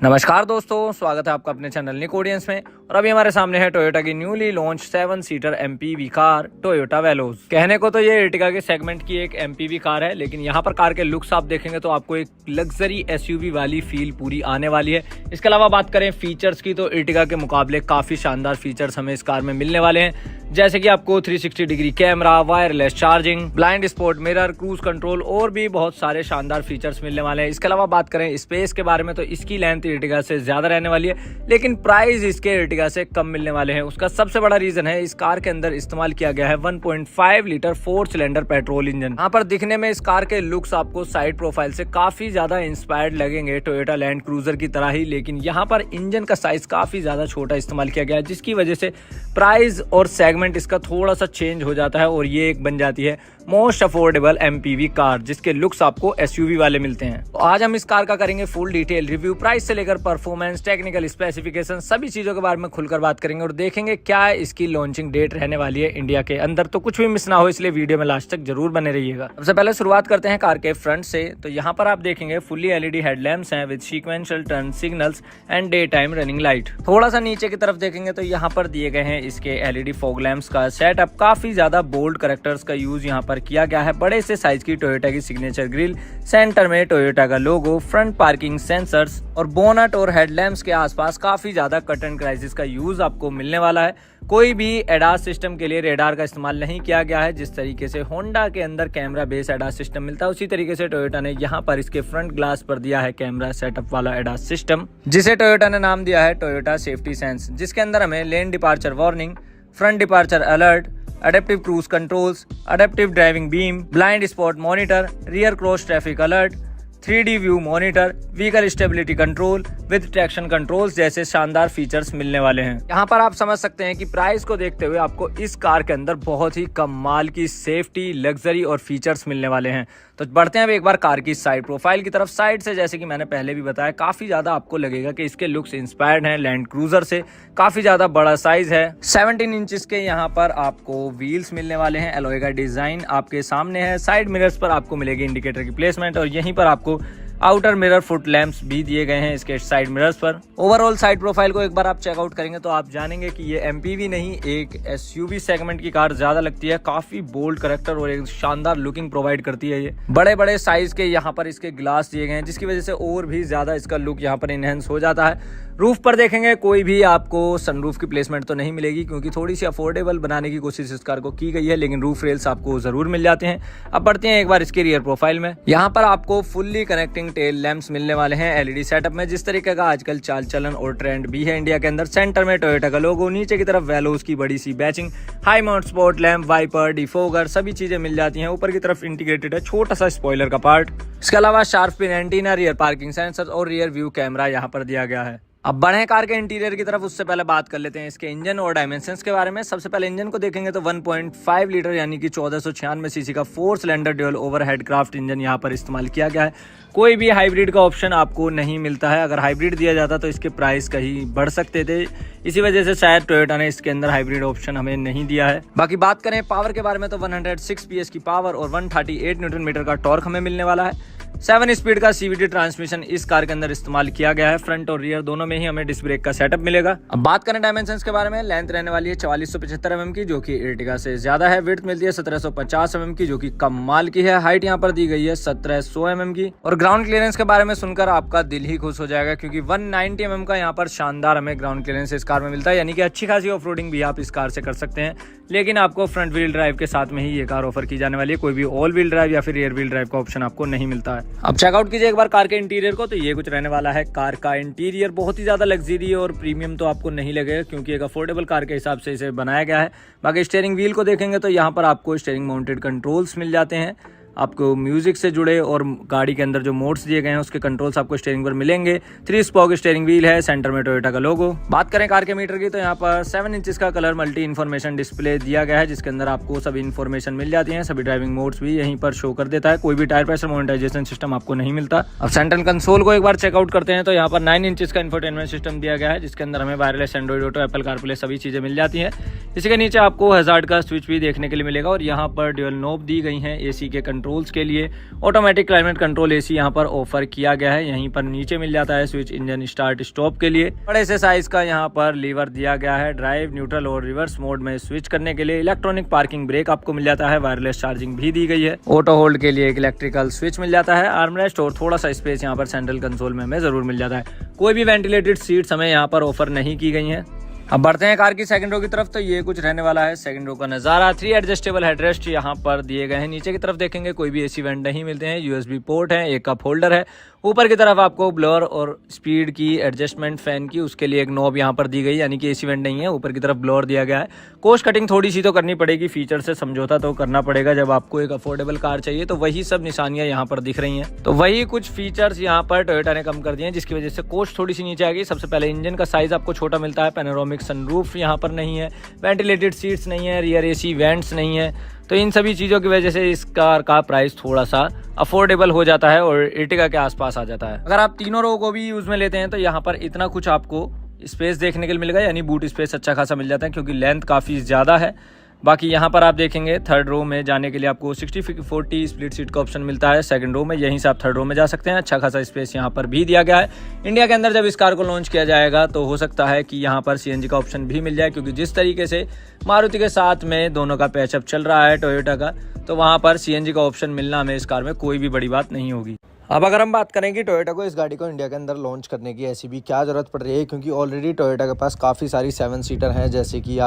नमस्कार दोस्तों, स्वागत है आपका अपने चैनल निक ऑडियंस में। और अभी हमारे सामने है टोयोटा की newly launch 7 seater MPV car Toyota values. कहने को तो ये एर्टिगा के सेगमेंट की एक एमपीवी कार है, लेकिन यहाँ पर कार के लुक्स आप देखेंगे तो आपको एक लग्जरी एसयूवी वाली फील पूरी आने वाली है। इसके अलावा बात करें फीचर्स की तो एर्टिगा के मुकाबले काफी शानदार फीचर्स हमें इस कार में मिलने वाले हैं, जैसे कि आपको 360 degree camera, wireless charging, blind spot mirror, cruise control और भी बहुत सारे शानदार फीचर्स मिलने वाले हैं। इसके अलावा बात करें स्पेस के बारे में तो इसकी लेंथ एर्टिगा से ज्यादा रहने वाली है, लेकिन प्राइस इसके एर्टिगा से कम मिलने वाले हैं। उसका सबसे बड़ा रीजन है इस कार के अंदर इस्तेमाल किया गया है 1.5 लीटर 4 सिलेंडर पेट्रोल इंजन। यहाँ पर दिखने में इस कार के लुक्स आपको साइड प्रोफाइल से काफी ज्यादा इंस्पायर्ड लगेंगे टोयोटा लैंड क्रूजर की तरह ही, लेकिन यहाँ पर इंजन का साइज काफी ज्यादा छोटा इस्तेमाल किया गया है, जिसकी वजह से प्राइस और सेगमेंट इसका थोड़ा सा चेंज हो जाता है और ये एक बन जाती है मोस्ट अफोर्डेबल एमपीवी कार, जिसके लुक्स आपको एसयूवी वाले मिलते हैं। तो आज हम इस कार का करेंगे फुल डिटेल रिव्यू, प्राइस से लेकर परफॉर्मेंस, टेक्निकल स्पेसिफिकेशन, सभी चीजों के बारे में खुलकर बात करेंगे और देखेंगे क्या इसकी लॉन्चिंग डेट रहने वाली है इंडिया के अंदर। तो कुछ भी मिस ना हो इसलिए वीडियो में लास्ट तक जरूर बने रहिएगा। सबसे पहले शुरुआत करते हैं कार के फ्रंट से। तो यहाँ पर आप देखेंगे फुल्ली एलईडी हेडलैम्प्स हैं with sequential turn signals and day time running light. थोड़ा सा नीचे की तरफ देखेंगे तो यहाँ पर दिए गए हैं इसके एलईडी फॉग लैंप्स का सेटअप। काफी ज्यादा बोल्ड कैरेक्टर्स का यूज यहाँ पर किया गया है। बड़े से साइज की टोयोटा की सिग्नेचर ग्रिल, सेंटर में टोयोटा का लोगो, फ्रंट पार्किंग सेंसर्स और बोनट और हेडलैम्प्स के आसपास काफी ज्यादा कट एंड क्राइसिस का यूज आपको मिलने वाला है। कोई भी एडास सिस्टम के लिए रेडार का इस्तेमाल नहीं किया गया है। जिस तरीके से होंडा के अंदर कैमरा बेस एडास सिस्टम मिलता है, उसी तरीके से टोयोटा ने यहाँ पर इसके फ्रंट ग्लास पर दिया है कैमरा सेटअप वाला एडास सिस्टम, जिसे टोयोटा ने नाम दिया है टोयोटा सेफ्टी सेंस, जिसके अंदर हमें lane departure warning, front departure alert, adaptive cruise controls, adaptive driving beam, blind spot monitor, rear cross traffic alert, 3D view monitor, vehicle stability control with traction controls जैसे शानदार features मिलने वाले हैं। यहाँ पर आप समझ सकते हैं कि प्राइस को देखते हुए आपको इस कार के अंदर बहुत ही कमाल की सेफ्टी, लग्जरी और फीचर्स मिलने वाले हैं। तो बढ़ते हैं अब एक बार कार की साइड प्रोफाइल की तरफ। साइड से जैसे कि मैंने पहले भी बताया, काफी ज्यादा आपको लगेगा कि इसके लुक्स इंस्पायर्ड हैं लैंड क्रूजर से। काफी ज्यादा बड़ा साइज है, 17 इंचेस के यहाँ पर आपको व्हील्स मिलने वाले हैं। एलॉय का डिजाइन आपके सामने है। साइड मिरर्स पर आपको मिलेगी इंडिकेटर की प्लेसमेंट और यहीं पर आपको आउटर मिरर फुट लैंप्स भी दिए गए हैं इसके साइड मिरर्स पर। ओवरऑल साइड प्रोफाइल को एक बार आप चेकआउट करेंगे तो आप जानेंगे कि ये एमपीवी नहीं, एक एसयूवी सेगमेंट की कार ज्यादा लगती है। काफी बोल्ड कैरेक्टर और एक शानदार लुकिंग प्रोवाइड करती है। ये बड़े बड़े साइज के यहाँ पर इसके ग्लास दिए गए हैं, जिसकी वजह से और भी ज्यादा इसका लुक यहाँ पर इनहेंस हो जाता है। रूफ पर देखेंगे कोई भी आपको सनरूफ की प्लेसमेंट तो नहीं मिलेगी, क्योंकि थोड़ी सी अफोर्डेबल बनाने की कोशिश इस कार को की गई है, लेकिन रूफ रेल्स आपको जरूर मिल जाते हैं। अब बढ़ते हैं एक बार इसके रियर प्रोफाइल में। यहाँ पर आपको फुल्ली कनेक्टिंग टेल लैंप्स मिलने वाले हैं एलईडी सेटअप में, जिस तरीके का आजकल चाल चलन और ट्रेंड भी है इंडिया के अंदर। सेंटर में टोयोटा का लोगो, नीचे की तरफ वेलोज की बड़ी सी बैचिंग, high mount spot lamp, wiper, defogger, सभी चीजें मिल जाती हैं। ऊपर की तरफ इंटीग्रेटेड है छोटा सा स्पॉइलर का पार्ट। इसके अलावा sharp pin antenna, rear parking sensor और रियर व्यू कैमरा यहाँ पर दिया गया है। अब बढ़े कार के इंटीरियर की तरफ, उससे पहले बात कर लेते हैं इसके इंजन और डायमेंशंस के बारे में। सबसे पहले इंजन को देखेंगे तो 1.5 लीटर यानी कि 1496 सीसी का 4 cylinder dual overhead craft engine यहाँ पर इस्तेमाल किया गया है। कोई भी हाइब्रिड का ऑप्शन आपको नहीं मिलता है। अगर हाइब्रिड दिया जाता तो इसके प्राइस कहीं बढ़ सकते थे, इसी वजह से शायद टोयोटा ने इसके अंदर हाइब्रिड ऑप्शन हमें नहीं दिया है। बाकी बात करें पावर के बारे में तो 106 PS की पावर और 138 न्यूटन मीटर का टॉर्क हमें मिलने वाला है। 7 स्पीड का सीवीटी ट्रांसमिशन इस कार के अंदर इस्तेमाल किया गया है। फ्रंट और रियर दोनों में ही हमें डिस्क ब्रेक का सेटअप मिलेगा। अब बात करें डायमेंशंस के बारे में, लेंथ रहने वाली है 4475 mm की, जो कि एर्टिगा से ज्यादा है। विड्थ मिलती है 1750 mm की, जो कि कमाल की है। हाइट यहाँ पर दी गई है 1700 mm की। और ग्राउंड क्लियरेंस के बारे में सुनकर आपका दिल ही खुश हो जाएगा, क्योंकि 190 mm का यहाँ पर शानदार हमें ग्राउंड क्लियरेंस इस कार में मिलता है, यानी कि अच्छी खासी ऑफ रोडिंग भी आप इस कार से कर सकते हैं। लेकिन आपको फ्रंट व्हील ड्राइव के साथ में ही ये कार ऑफर की जाने वाली है। कोई भी ऑल व्हील ड्राइव या फिर रियर व्हील ड्राइव का ऑप्शन आपको नहीं मिलता है। अब चेकआउट कीजिए एक बार कार के इंटीरियर को, तो ये कुछ रहने वाला है कार का इंटीरियर। बहुत ही ज्यादा लग्जरी और प्रीमियम तो आपको नहीं लगेगा, क्योंकि एक अफोर्डेबल कार के हिसाब से इसे बनाया गया है। बाकी स्टीयरिंग व्हील को देखेंगे तो यहाँ पर आपको स्टीयरिंग माउंटेड कंट्रोल्स मिल जाते हैं। आपको म्यूजिक से जुड़े और गाड़ी के अंदर जो मोड्स दिए गए हैं उसके कंट्रोल्स आपको स्टीयरिंग पर मिलेंगे। 3 स्पोक स्टीयरिंग व्हील है, सेंटर में टोयोटा का लोगो। बात करें कार के मीटर की तो यहाँ पर 7 इंचेस का कलर मल्टी इन्फॉर्मेशन डिस्प्ले दिया गया है, जिसके अंदर आपको सभी इन्फॉर्मेशन मिल जाती है। सभी ड्राइविंग मोड्स भी यहीं पर शो कर देता है। कोई भी टायर प्रेशर मॉनिटराइजेशन सिस्टम आपको नहीं मिलता। अब सेंट्रल कंसोल को एक बार चेकआउट करते हैं तो यहाँ पर 9 इंचेस का इंफोटेनमेंट सिस्टम दिया गया है, जिसके अंदर हमें wireless Android auto, Apple CarPlay सभी चीजें मिल जाती है। इसी के नीचे आपको हैजार्ड का स्विच भी देखने के लिए मिलेगा और यहाँ पर ड्यूल नॉब दी गई है एसी के कंट्रोल कंट्रोल्स के लिए ऑटोमेटिक क्लाइमेट कंट्रोल एसी यहाँ पर ऑफर किया गया है। यहीं पर नीचे मिल जाता है स्विच इंजन स्टार्ट स्टॉप के लिए। बड़े से साइज का यहाँ पर लीवर दिया गया है। ड्राइव, न्यूट्रल और रिवर्स मोड में स्विच करने के लिए इलेक्ट्रॉनिक पार्किंग ब्रेक आपको मिल जाता है। वायरलेस चार्जिंग भी दी गई है। ऑटो होल्ड के लिए एक इलेक्ट्रिकल स्विच मिल जाता है। आर्मरेस्ट और थोड़ा सा स्पेस यहाँ पर सेंट्रल कंसोल में हमें जरूर मिल जाता है। कोई भी वेंटिलेटेड सीट्स हमें यहाँ पर ऑफर नहीं की गई हैं। अब बढ़ते हैं कार की सेकंड रो की तरफ। तो ये कुछ रहने वाला है सेकंड रो का नज़ारा। 3 एडजस्टेबल हेडरेस्ट यहाँ पर दिए गए हैं। नीचे की तरफ देखेंगे कोई भी एसी वेंट नहीं मिलते हैं। यूएसबी पोर्ट है, एक कप होल्डर है। ऊपर की तरफ आपको ब्लोअर और स्पीड की एडजस्टमेंट फैन की उसके लिए एक नॉब यहाँ पर दी गई, यानी कि एसी वेंट नहीं है। ऊपर की तरफ ब्लोअर दिया गया है। कॉस्ट कटिंग थोड़ी सी तो करनी पड़ेगी, फीचर से समझौता तो करना पड़ेगा। जब आपको एक अफोर्डेबल कार चाहिए तो वही सब निशानियां यहाँ पर दिख रही हैं। तो वही कुछ फीचर्स यहाँ पर टोयोटा ने कम कर दिए हैं, जिसकी वजह से कॉस्ट थोड़ी सी नीचे आ गई। सबसे पहले इंजन का साइज आपको छोटा मिलता है। पैनोरामिक सनरूफ यहाँ पर नहीं है। वेंटिलेटेड सीट्स नहीं है। रियर एसी वेंट्स नहीं है। तो इन सभी चीज़ों की वजह से इस कार का प्राइस थोड़ा सा अफोर्डेबल हो जाता है और एर्टिगा के आसपास आ जाता है। अगर आप तीनों रो को भी यूज़ में लेते हैं तो यहाँ पर इतना कुछ आपको स्पेस देखने के लिए मिलेगा, यानी बूट स्पेस अच्छा खासा मिल जाता है क्योंकि लेंथ काफ़ी ज़्यादा है। बाकी यहाँ पर आप देखेंगे थर्ड रो में जाने के लिए आपको 60-40 स्प्लिट सीट का ऑप्शन मिलता है सेकंड रो में। यहीं से आप थर्ड रो में जा सकते हैं। अच्छा खासा स्पेस यहाँ पर भी दिया गया है। इंडिया के अंदर जब इस कार को लॉन्च किया जाएगा तो हो सकता है कि यहाँ पर सीएनजी का ऑप्शन भी मिल जाए, क्योंकि जिस तरीके से मारुति के साथ में दोनों का पैचअप चल रहा है टोयोटा का, तो वहाँ पर सीएनजी का ऑप्शन मिलना हमें इस कार में कोई भी बड़ी बात नहीं होगी। अब अगर हम बात करें कि टोयोटा को इस गाड़ी को इंडिया के अंदर लॉन्च करने की ऐसी भी क्या ज़रूरत पड़ रही है, क्योंकि ऑलरेडी टोयोटा के पास काफ़ी सारी 7 सीटर हैं, जैसे कि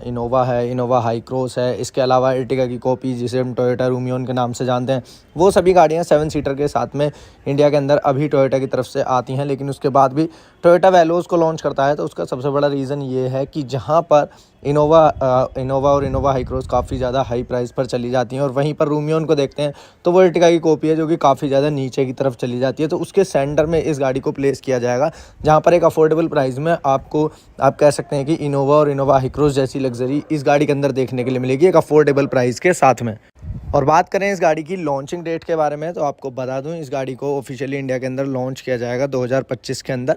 इनोवा है, इनोवा हाई क्रॉस है। इसके अलावा एर्टिगा की कॉपी जिसे हम टोयोटा रूमियन के नाम से जानते हैं, वो सभी गाड़ियाँ 7 सीटर के साथ में इंडिया के अंदर अभी टोयोटा की तरफ से आती हैं। लेकिन उसके बाद भी टोयोटा वेलोज को लॉन्च करता है तो उसका सबसे बड़ा रीज़न ये है कि जहाँ पर इनोवा और इनोवा हाई क्रॉस काफ़ी ज़्यादा हाई प्राइस पर चली जाती हैं, और वहीं पर रूमियन को देखते हैं तो वो एर्टिगा की कॉपी है जो कि काफ़ी ज़्यादा नीचे की तरफ चली जाती है। तो उसके सेंटर में इस गाड़ी को प्लेस किया जाएगा, जहाँ पर एक अफोर्डेबल प्राइस में आपको आप कह सकते हैं कि इनोवा और इनोवा हाई क्रॉस जैसी लग्जरी इस गाड़ी के अंदर देखने के लिए मिलेगी, एक अफोर्डेबल प्राइस के साथ में। और बात करें इस गाड़ी की लॉन्चिंग डेट के बारे में, तो आपको बता दूं इस गाड़ी को ऑफिशियली इंडिया के अंदर लॉन्च किया जाएगा 2025 के अंदर।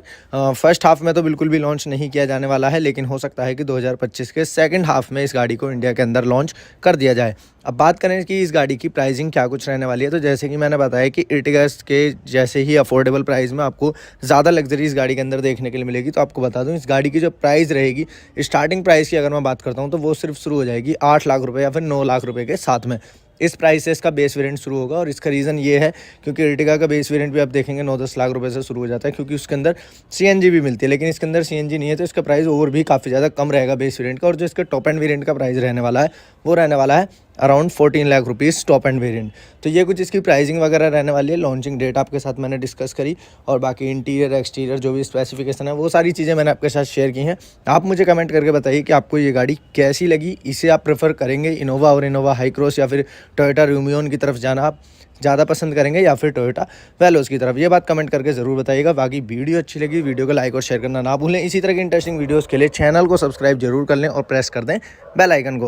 फर्स्ट हाफ में तो बिल्कुल भी लॉन्च नहीं किया जाने वाला है, लेकिन हो सकता है कि 2025 के सेकंड हाफ में इस गाड़ी को इंडिया के अंदर लॉन्च कर दिया जाए। अब बात करें कि इस गाड़ी की प्राइसिंग क्या कुछ रहने वाली है, तो जैसे कि मैंने बताया कि एर्टिगा के जैसे ही अफोर्डेबल प्राइस में आपको ज़्यादा लग्जरी इस गाड़ी के अंदर देखने के लिए मिलेगी। तो आपको बता दूं इस गाड़ी की जो प्राइस रहेगी, स्टार्टिंग प्राइस की अगर मैं बात करता हूँ तो वो सिर्फ शुरू हो जाएगी 8 लाख रुपये या फिर 9 लाख रुपये के साथ में। इस प्राइस से इसका बेस वेरिएंट शुरू होगा, और इसका रीज़न ये है क्योंकि एर्टिगा का बेस वेरिएंट भी आप देखेंगे 9-10 लाख रुपए से शुरू हो जाता है, क्योंकि उसके अंदर सीएनजी भी मिलती है। लेकिन इसके अंदर सीएनजी नहीं है तो इसका प्राइस और भी काफ़ी ज़्यादा कम रहेगा बेस वेरिएंट का। और जो इसका टॉप एंड वेरिएंट का प्राइस रहने वाला है वो रहने वाला है around 14 lakh rupees top end variant. तो ये कुछ इसकी प्राइसिंग वगैरह रहने वाली है। लॉन्चिंग डेट आपके साथ मैंने डिस्कस करी, और बाकी इंटीरियर एक्सटीरियर जो भी स्पेसिफिकेशन है वो सारी चीज़ें मैंने आपके साथ शेयर की हैं। आप मुझे कमेंट करके बताइए कि आपको ये गाड़ी कैसी लगी। इसे आप प्रेफर करेंगे इनोवा और इनोवा हाई क्रॉस, या फिर टोयोटा रूमियन की तरफ जाना आप ज़्यादा पसंद करेंगे, या फिर टोयोटा वेलोज की तरफ? ये बात कमेंट करके ज़रूर बताइएगा। बाकी वीडियो अच्छी लगी वीडियो को लाइक और शेयर करना ना भूलें। इसी तरह की इंटरेस्टिंग वीडियोज़ के लिए चैनल को सब्सक्राइब जरूर कर लें और प्रेस कर दें बेल आइकन को।